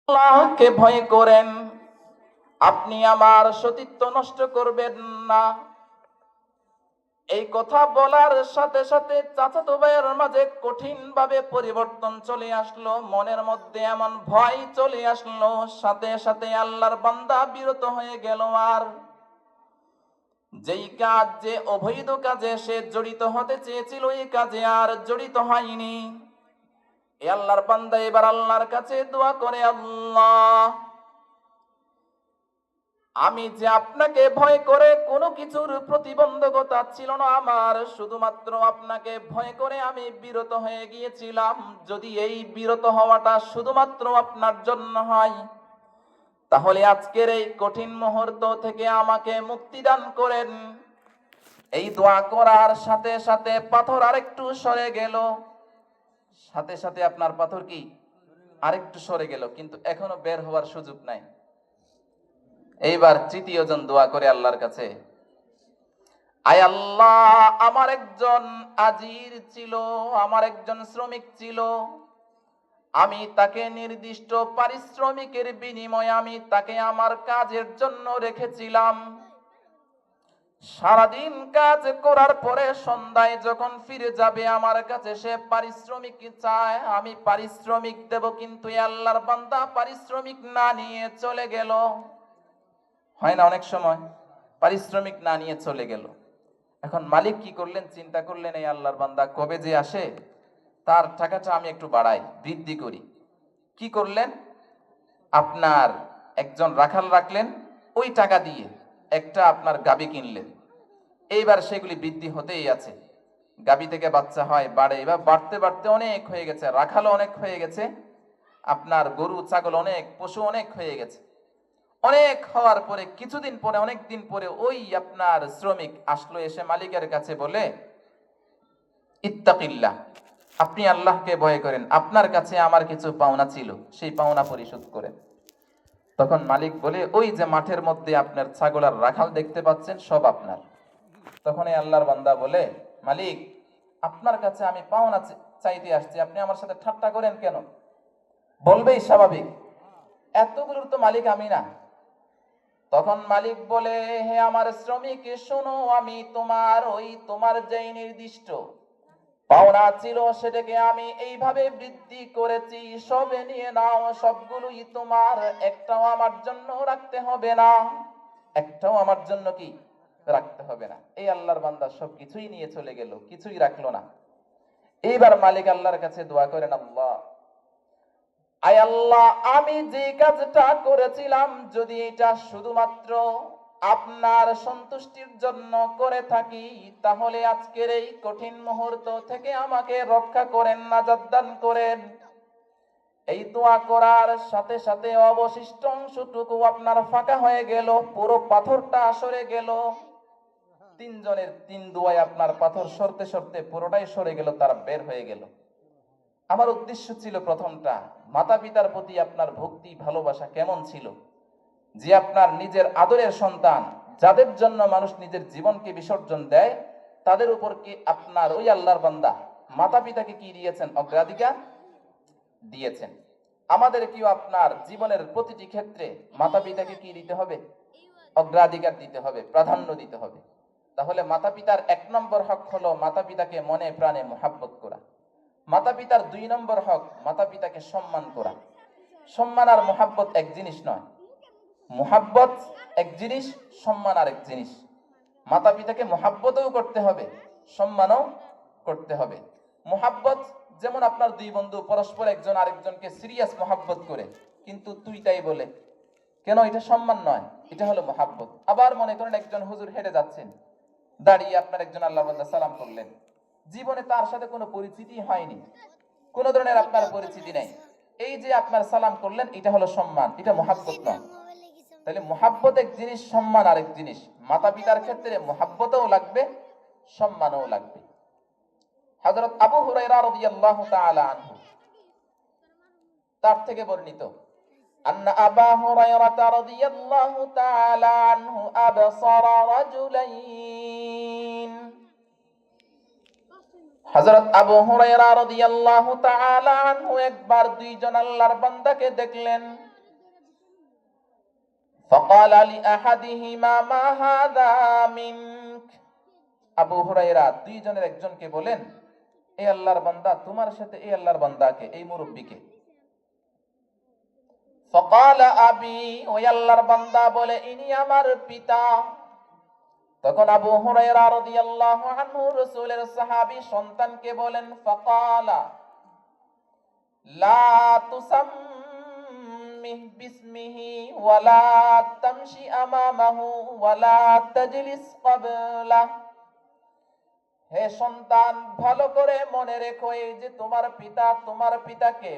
আল্লাহকে ভয় করেন, আপনি আমার সতীত্ব নষ্ট করবেন না। এই কথা বলার সাথে সাথে চাচাতো ভাইয়ের মাঝে কঠিন ভাবে পরিবর্তন চলে আসলো, মনের মধ্যে এমন ভয় চলে আসলো, সাথে সাথে আল্লাহর বান্দা বিরত হয়ে গেল। আর যেই কাজ, যে অবৈধ কাজে সে জড়িত হতে চেয়েছিল, এই কাজে আর জড়িত হয়নি। এই আল্লাহর বান্দা এবার আল্লাহর কাছে দোয়া করে, আল্লাহ, আমি যে আপনাকে ভয় করে কোনো কিছুর প্রতিবন্ধকতা ছিল না আমার, শুধুমাত্র আপনাকে ভয় করে আমি বিরত হয়ে গিয়েছিলাম। যদি এই বিরত হওয়াটা শুধুমাত্র আপনার জন্য হয়, তাহলে আজকের এই কঠিন মুহূর্ত থেকে আমাকে মুক্তি দান করেন। এই দোয়া করার সাথে সাথে পাথর আরেকটু সরে গেল। সাথে সাথে আপনার পাথর কি আরেকটু সরে গেল, কিন্তু এখনো বের হওয়ার সুযোগ নাই। এইবার তৃতীয় জন দোয়া করে আল্লাহর কাছে, আয় আল্লাহ, আমার একজন আজির ছিল, আমার একজন শ্রমিক ছিল, আমি তাকে নির্দিষ্ট পারিশ্রমিকের বিনিময়ে আমি তাকে আমার কাজের জন্য রেখেছিলাম। সারাদিন কাজ করার পরে সন্ধ্যায় যখন ফিরে যাবে আমার কাছে সে পারিশ্রমিক চায়, আমি পারিশ্রমিক দেব, কিন্তু আল্লাহর বান্দা পারিশ্রমিক না নিয়ে চলে গেল। হয় না অনেক সময়, পারিশ্রমিক না নিয়ে চলে গেল। এখন মালিক কি করলেন, চিন্তা করলেন এই আল্লাহর বান্দা কবে যে আসে, তার টাকাটা আমি একটু বাড়াই, বৃদ্ধি করি। কি করলেন, আপনার একজন রাখাল রাখলেন, ওই টাকা দিয়ে একটা আপনার গাবি কিনলেন। এইবার সেগুলি বৃদ্ধি হতেই আছে, গাবি থেকে বাচ্চা হয়, বাড়ে, এবার বাড়তে বাড়তে অনেক হয়ে গেছে, রাখালও অনেক হয়ে গেছে, আপনার গরু ছাগল অনেক, পশু অনেক হয়ে গেছে। অনেক হওয়ার পরে কিছুদিন পরে, অনেক দিন পরে ওই আপনার শ্রমিক আসলো, এসে মালিকের কাছে বলে, ইত্তাকিল্লাহ, আপনি আল্লাহকে ভয় করেন, আপনার কাছে আমার কিছু পাওনা ছিল, সেই পাওনা পরিশোধ করেন। তখন মালিক বলে, ওই যে মাঠের মধ্যে আপনার ছাগল আর রাখাল দেখতে পাচ্ছেন, সব আপনার। তখন এই আল্লাহর বান্দা বলে, মালিক, আপনার কাছে আমি পাওনা চাইতে আসছি, আপনি আমার সাথে ঠাট্টা করেন কেন? বলবেই স্বাভাবিক, এতগুলোর তো মালিক আমি না। তখন মালিক বলে, হে আমার শ্রমিক, শোনো, আমি তোমার যেই নির্দিষ্ট পাওনা ছিল সেটাকে আমি এইভাবে বৃদ্ধি করেছি, সবে নিয়ে নাও, সবগুলোই তোমার, একটাও আমার জন্য রাখতে হবে না, একটাও আমার জন্য কি রাখতে হবে না। এই আল্লাহর বান্দা সবকিছুই নিয়ে চলে গেল, কিছুই রাখলো না। এইবার মালিক আল্লাহর কাছে দোয়া করেন, আল্লাহ, আয় আল্লাহ, আমি যে কাজটা করেছিলাম যদি এটা শুধুমাত্র আপনার সন্তুষ্টির জন্য করে থাকি, তাহলে আজকের এই কঠিন মুহূর্ত থেকে আমাকে রক্ষা করেন, নাজাত দান করেন। এই দোয়া করার সাথে সাথে অবশিষ্ট অংশটুকু আপনার ফাঁকা হয়ে গেল, পুরো পাথরটা সরে গেল। তিনজনের তিন দোয়ায় আপনার পাথর সরতে সরতে পুরোটাই সরে গেল, তারা বের হয়ে গেল। আমার উদ্দেশ্য ছিল প্রথমটা, মাতা পিতার প্রতি আপনার ভক্তি ভালোবাসা কেমন ছিল, যে আপনার নিজের আদরের সন্তান, যাদের জন্য মানুষ নিজের জীবনকে বিসর্জন দেয়, তাদের উপর কি আপনার ওই আল্লাহর বান্দা মাতা পিতাকে কি দিয়েছেন, অগ্রাধিকার দিয়েছেন। আমাদেরকেও আপনার জীবনের প্রতিটি ক্ষেত্রে মাতা পিতাকে কি দিতে হবে, অগ্রাধিকার দিতে হবে, প্রাধান্য দিতে হবে। তাহলে মাতা পিতার 1 নম্বর হক হলো মাতা পিতাকে মনে প্রাণে মোহাব্বত করা। মাতা পিতার 2 নম্বর হক মাতা পিতাকে সম্মান করা। সম্মান আর মোহাব্বত এক জিনিস নয়, মোহাব্বত এক জিনিস, সম্মান আর এক জিনিস। মাতা পিতাকে মোহাব্বতও করতে হবে, সম্মানও করতে হবে। মোহাব্বত যেমন আপনার 2 বন্ধু পরস্পর একজন আরেকজনকে সিরিয়াস মোহাব্বত করে, কিন্তু তুই তাই বলে, কেন? এটা সম্মান নয়, এটা হলো মোহাব্বত। আবার মনে করেন একজন হুজুর হেঁটে যাচ্ছেন, দাঁড়িয়ে আপনার একজন আল্লাহর বান্দা সালাম করলেন, জীবনে তার সাথে কোনো পরিচিতি হয়নি, কোন ধরনের আপনার পরিচিতি নেই, এই যে আপনার সালাম করলেন, এটা হলো সম্মান, এটা মোহাব্বত নয়। তাহলে মোহাব্বত এক জিনিস, সম্মান আরেক জিনিস। মাতা পিতার ক্ষেত্রে মোহাব্বতও লাগবে, সম্মানও লাগবে। হযরত আবু হুরায়রা রাদিয়াল্লাহু তাআলা আনহু, তার থেকে বর্ণিত, আন্না আবা হুরায়রা রাদিয়াল্লাহু তাআলা আনহু আবসারা রাজুলাইন, হযরত আবু হুরায়রা রাদিয়াল্লাহু তাআলা আনহু একবার 2 জন আল্লাহর বান্দাকে দেখলেন। ফাকালা লিআহাদিহিমা মা হাযা মিনক, আবু হুরায়রা দুইজনের একজনকে বলেন, এই আল্লাহর বান্দা তোমার সাথে এই আল্লাহর বান্দাকে, এই মুরব্বিকে। ফাকালা আবি, ওই আল্লাহর বান্দা বলে ইনি আমার পিতা। তখন আবু হুরায়রা রাদিয়াল্লাহু আনহু রাসূলের সাহাবী সন্তানকে বলেন, ফাকালা লা তুসাম্মিহ বিসমিহি ওয়ালা তামশি আমামাহু ওয়ালা তাজলিস ক্বাবলা, হে সন্তান ভালো করে মনে রেখো, এই যে তোমার পিতা, তোমার পিতাকে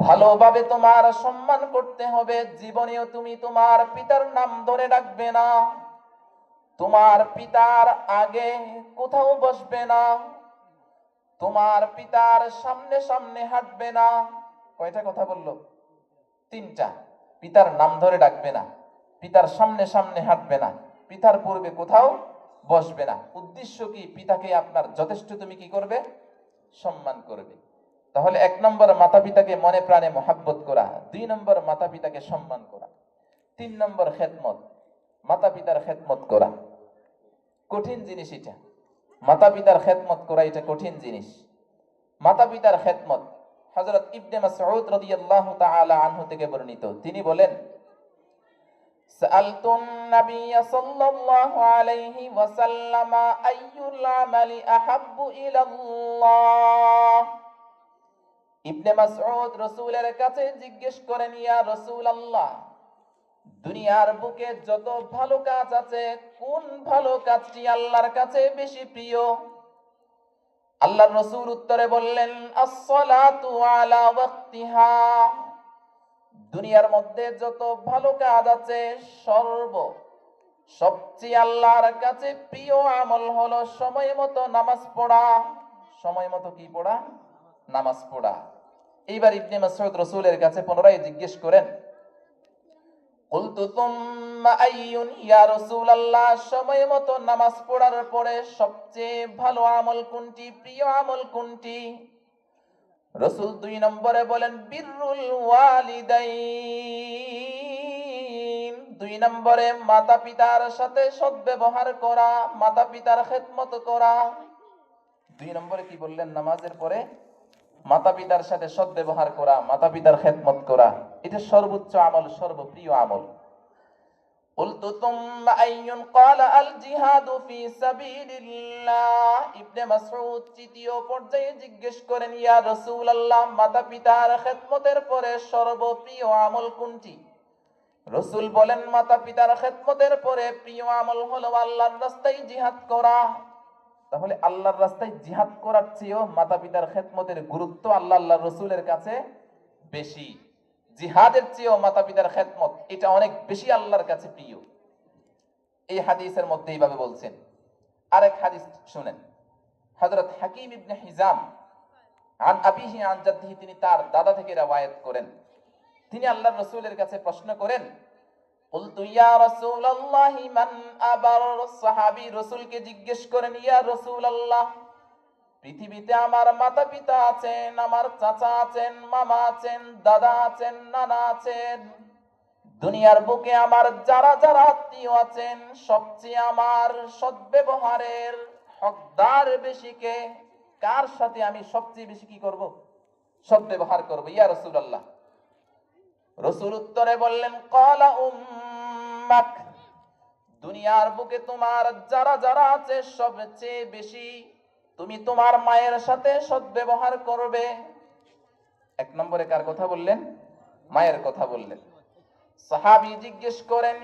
ভালোভাবে তোমার সম্মান করতে হবে। জীবনেও তুমি তোমার পিতার নাম ধরে ডাকবে না, তোমার পিতার আগে কোথাও বসবে না, তোমার পিতার সামনে সামনে হাঁটবে না। কয়টা কথা বললো? তিনটা। পিতার নাম ধরে ডাকবে না, পিতার সামনে সামনে হাঁটবে না, পিতার পূর্বে কোথাও বসবে না। উদ্দেশ্য কি? পিতাকে আপনার যথেষ্ট তুমি কি করবে? সম্মান করবে। তাহলে 1 নম্বর মাতা পিতাকে মনে প্রাণে মহাব্বত করা, 2 নম্বর মাতা পিতাকে সম্মান করা, 3 নম্বর খেদমত, মাতা পিতার খেদমত করা। কঠিন জিনিস এটা, মাতা পিতার খেদমত করা এটা কঠিন জিনিস। মাতা পিতার খেদমত, হযরত ইবনে মাসউদ রাদিয়াল্লাহু তাআলা আনহু থেকে বর্ণিত, তিনি বলেন, সাআলতুন নাবিয়্য সাল্লাল্লাহু আলাইহি ওয়াসাল্লাম আইয়ুল আমালি আহাব্বু ইলাল্লাহ। ইবনে মাসউদ রাসূলের কাছে জিজ্ঞেস করেন, ইয়া রাসূলুল্লাহ, দুনিয়ার বুকে যত ভালো কাজ আছে, কোন ভালো কাজটি আল্লাহর কাছে বেশি প্রিয়? আল্লাহর রাসূল উত্তরে বললেন, আস-সালাতু আলা ওয়াক্তিহা। দুনিয়ার মধ্যে যত ভালো কাজ আছে, সবচেয়ে আল্লাহর কাছে প্রিয় আমল হলো সময় মতো নামাজ পড়া। সময় মতো কি পড়া? নামাজ পড়া। এইবার ইবনে মাসউদ রাসূলের কাছে পুনরায় জিজ্ঞেস করেন, কুলতু তুম্মা আইয়ুন ইয়া রাসূলুল্লাহ, সময় মতো নামাজ পড়ার পরে সবচেয়ে ভালো আমল কোনটি, প্রিয় আমল কোনটি? রাসূল 2 নম্বরে বলেন, বিররুল ওয়ালিদাইন। 2 নম্বরে মাতা পিতার সাথে সদ্ব্যবহার করা, মাতা পিতার খেদমত করা। 2 নম্বরে কি বললেন? নামাজের পরে মাতা পিতার সাথে সদ্ব্যবহার করা, মাতা পিতার খেদমত করা, এটা সর্বোচ্চ আমল, সর্বপ্রিয় আমল। কুলতু তুম্মা আইয়ুন, ক্বালা আল জিহাদু ফি সাবিলিল্লাহ। ইবনে মাসউদ তৃতীয় পর্যায়ে জিজ্ঞেস করেন, ইয়া রাসূলুল্লাহ, মাতা পিতার খেদমতের পরে সর্বপ্রিয় আমল কোনটি? রাসূল বলেন, মাতা পিতার খেদমতের পরে প্রিয় আমল হলো আল্লাহর রাস্তায় জিহাদ করা। তাহলে আল্লাহর রাস্তায় জিহাদ করার চেয়েও মাতা পিতার খেদমতের গুরুত্ব আল্লাহর রাসূলের কাছে বেশি। জিহাদের চেয়েও মাতা পিতার খেদমত এটা অনেক বেশি আল্লাহর কাছে প্রিয়। এই হাদিসের মধ্যে এইভাবে বলছেন। আরেক হাদিস শুনেন, হযরত হাকিম ইবনে হিজাম আন আবিহি আন জাদ্দিহি, তিনি তার দাদা থেকে রওয়ায়াত করেন, তিনি আল্লাহর রাসূলের কাছে প্রশ্ন করেন, কুলতু ইয়া রাসূলুল্লাহ মান আবার। সাহাবী রাসূলকে জিজ্ঞেস করেন, ইয়া রাসূলুল্লাহ, পৃথিবীতে আমার মাতা পিতা আছেন, আমার চাচা আছেন, মামা আছেন, দাদা আছেন, নানা আছেন, দুনিয়ার বুকে আমার যারা যারা আত্মীয় আছেন, সবচেয়ে আমার সদ্ব্যবহারের হকদার বেশি কে? কার সাথে আমি সবচেয়ে বেশি কি করব? সদ্ব্যবহার করব, ইয়া রাসূলুল্লাহ। রাসূল উত্তরে বললেন, ক্বালা উম্মাক, দুনিয়ার বুকে তোমার যারা যারা আছে সবচেয়ে বেশি তুমি তোমার মায়ের সাথে সদ্ব্যবহার করবে। 1 নম্বরে কার কথা বললেন? মায়ের কথা বললেন। সাহাবী জিজ্ঞেস করেন,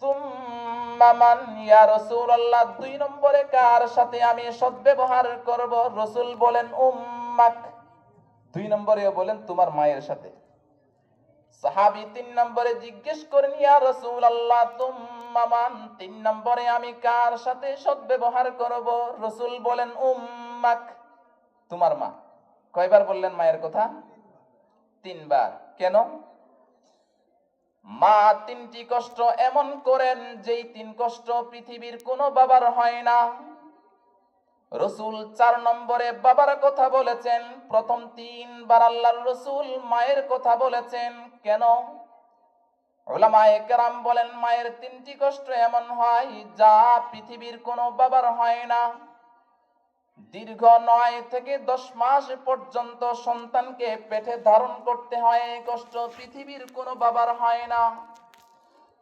সুম্মা মান ইয়া রাসূলুল্লাহ, 2 নম্বরে কার সাথে আমি সদ্ব্যবহার করব? রাসূল বলেন, উম্মাক। 2 নম্বরেও বলেন তোমার মায়ের সাথে। সাহাবী 3 নম্বরে জিজ্ঞেস করেন, ইয়া রাসূলুল্লাহ, তুম্মা মান, 3 নম্বরে আমি কার সাথে সদ্ব্যবহার করব? রাসূল বলেন, উম্মাক, তোমার মা। কয়বার বললেন মায়ের কথা? 3 বার। কেন? মা 3টি কষ্ট এমন করেন যেই 3 কষ্ট পৃথিবীর কোনো বাবার হয় না। রাসূল 4 নম্বরে বাবার কথা বলেছেন, প্রথম 3 বার আল্লাহর রাসূল মায়ের কথা বলেছেন। কেন? উলামায়ে কেরাম বলেন, মায়ের 3টি কষ্ট এমন হয় যা পৃথিবীর কোনো বাবার হয় না। দীর্ঘ 9 থেকে 10 মাস পর্যন্ত সন্তানকে পেটে ধারণ করতে হয়, এই কষ্ট পৃথিবীর কোনো বাবার হয় না।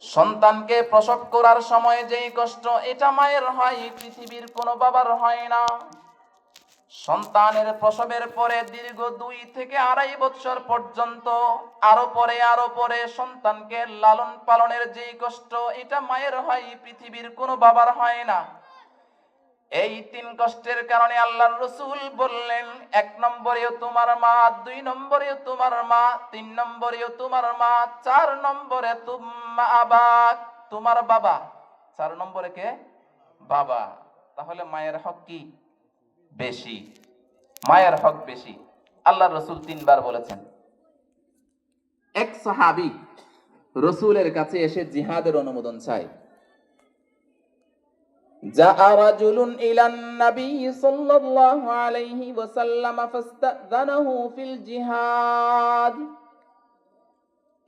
সন্তানকে প্রসব করার সময় যেই কষ্ট এটা মায়ের হয়, পৃথিবীর কোনো বাবার হয় না। সন্তানের প্রসবের পরে দীর্ঘ 2 থেকে 2.5 বছর পর্যন্ত আরো পরে সন্তানকে লালন পালনের যেই কষ্ট এটা মায়ের হয়, পৃথিবীর কোনো বাবার হয় না। এই 3 কষ্টের কারণে আল্লাহর রাসূল বললেন, 1 নম্বরেও তোমার মা, 2 নম্বরেও তোমার মা, 3 নম্বরেও তোমার মা, 4 নম্বরে তুম্মা আবাক, তোমার বাবা। 4 নম্বরে কে? বাবা। তাহলে মায়ের হক কি? বেশি। মায়ের হক বেশি। আল্লাহর রাসূল 3 বার বলেছেন। এক সাহাবী রাসূলের কাছে এসে জিহাদের অনুমোদন চায়। جاء رجل إلى النبي صلى الله عليه وسلم فاستأذنه في الجهاد।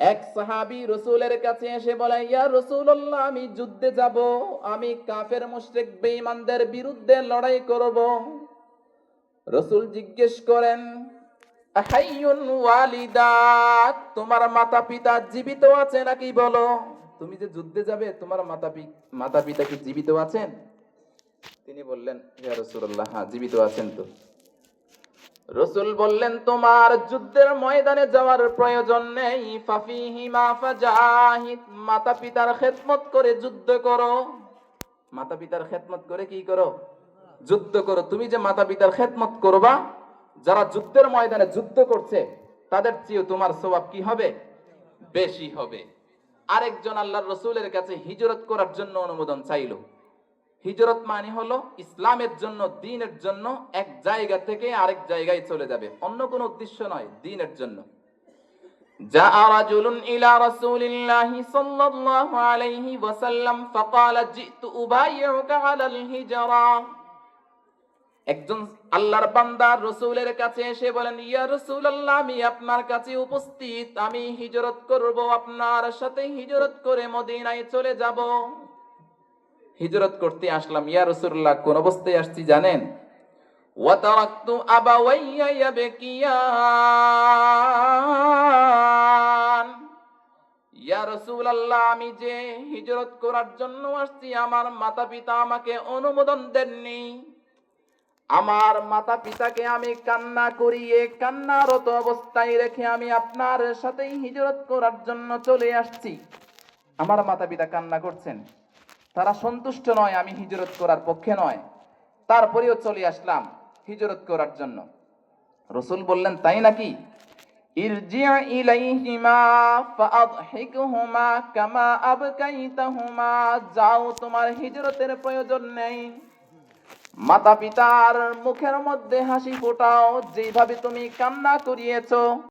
এক সাহাবী রাসূলের কাছে এসে বলে, ইয়া রাসূলুল্লাহ, আমি যুদ্ধে যাব, আমি কাফের মুশরিক বেঈমানদের বিরুদ্ধে লড়াই করব। রাসূল জিজ্ঞেস করেন, আহাইয়ুন ওয়ালিদাক, তোমার মাতা পিতা জীবিত আছে নাকি বলো। তুমি যে যুদ্ধে যাবে, তোমার মাতা পিতা কি জীবিত আছেন? তিনি বললেন, ইয়া রাসূলুল্লাহ, হ্যাঁ জীবিত আছেন তো। রাসূল বললেন, তোমার যুদ্ধের ময়দানে যাওয়ার প্রয়োজন নেই, ফাফিহিমা ফাজাহিদ, মাতা পিতার খেদমত করে যুদ্ধ করো। মাতা পিতার খেদমত করে কি করো? যুদ্ধ করো। তুমি যে মাতা পিতার খেদমত করবা, যারা যুদ্ধের ময়দানে যুদ্ধ করছে তাদের চেয়ে তোমার সওয়াব কি হবে? বেশি হবে। আরেকজন আল্লাহর রাসূলের কাছে হিজরত করার জন্য অনুমোদন চাইলো। হিজরত মানে হলো ইসলামের জন্য, দ্বীনের জন্য এক জায়গা থেকে আরেক জায়গায় চলে যাবে, অন্য কোনো উদ্দেশ্য নয়, দ্বীনের জন্য। জাআ রাজুলুন ইলা রাসূলিল্লাহি সাল্লাল্লাহু আলাইহি ওয়াসাল্লাম ফাকালা জিতু উবাইয়ুকা আলাল হিজরা। একজন আল্লাহর বান্দা রাসূলের কাছে এসে বলেন, ইয়া রাসূলুল্লাহ, আমি আপনার কাছে উপস্থিত, আমি হিজরত করব, আপনার সাথে হিজরত করে মদিনায় চলে যাব। হিজরত করতে আসলাম। ইয়া রাসূলুল্লাহ, কোন অবস্থায় আসছি জানেন? ওয়া তারাকতু আবাওয়াইয়া ইয়াবকিয়ান। ইয়া রাসূলুল্লাহ, আমি যে হিজরত করার জন্য আসছি, আমার মাতা পিতা আমাকে অনুমোদন দেননি। আমার মাতা পিতাকে আমি কান্না করিয়ে, কান্নারত অবস্থায় রেখে আমি আপনার সাথেই হিজরত করার জন্য চলে আসছি। আমার মাতা পিতা কান্না করছেন, তারা সন্তুষ্ট নয়, আমি হিজরত করার পক্ষে নয়, তারপরেও চলে আসলাম হিজরত করার জন্য। রাসূল বললেন, তাই নাকি? ইরজি' ইলাইহিমা ফাআদহিকহুমা কামা আবকাইতাহুমা, যাও, তোমার হিজরতের প্রয়োজন নেই। মাতা পিতার মুখের মধ্যে হাসি ফোটাও, যেভাবে তুমি কান্না করিয়েছো।